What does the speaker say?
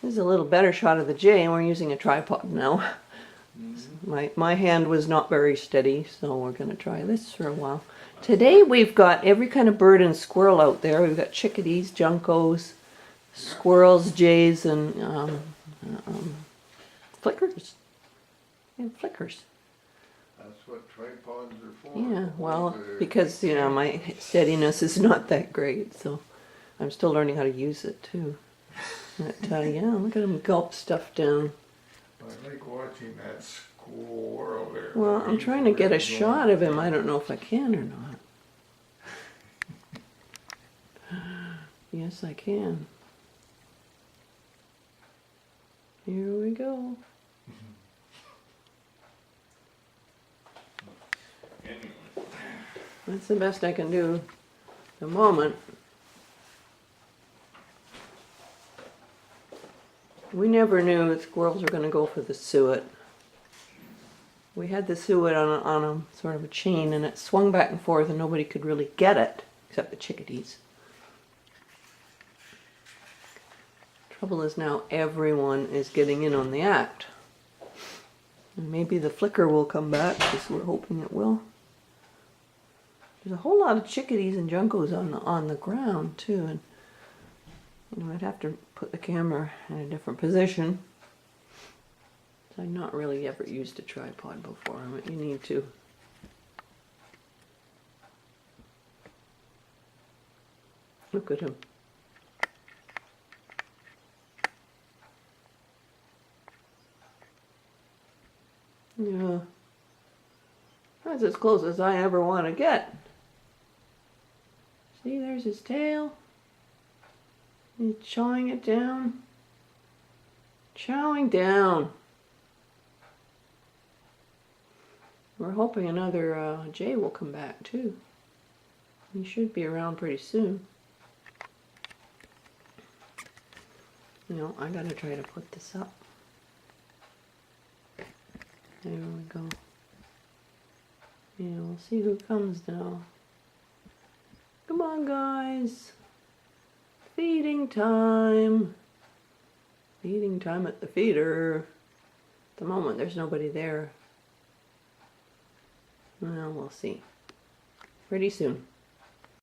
This is a little better shot of the jay, and we're using a tripod now. My hand was not very steady, so we're going to try this for a while. Today we've got every kind of bird and squirrel out there. We've got chickadees, juncos, squirrels, jays, and flickers. And flickers. That's what tripods are for. Yeah, well, because, you know, my steadiness is not that great, so I'm still learning how to use it, too. But, yeah, look at him gulp stuff down. I like watching that squirrel there. Well, I'm trying to get a shot of him. I don't know if I can or not. Yes, I can. Here we go. That's the best I can do at the moment. We never knew that squirrels were going to go for the suet. We had the suet on a sort of a chain, and it swung back and forth, and nobody could really get it, except the chickadees. Trouble is now everyone is getting in on the act. And maybe the flicker will come back, because we're hoping it will. There's a whole lot of chickadees and juncos on the ground too, and you know, I'd have to put the camera in a different position. I've not really ever used a tripod before, but you need to. Look at him. Yeah, that's as close as I ever want to get. See, there's his tail. He's chawing it down. Chowing down. We're hoping another jay will come back too. He should be around pretty soon. You know, I gotta try to put this up. There we go. Yeah, we'll see who comes now. Come on, guys. Feeding time. Feeding time at the feeder. At the moment, there's nobody there. Well, we'll see. Pretty soon.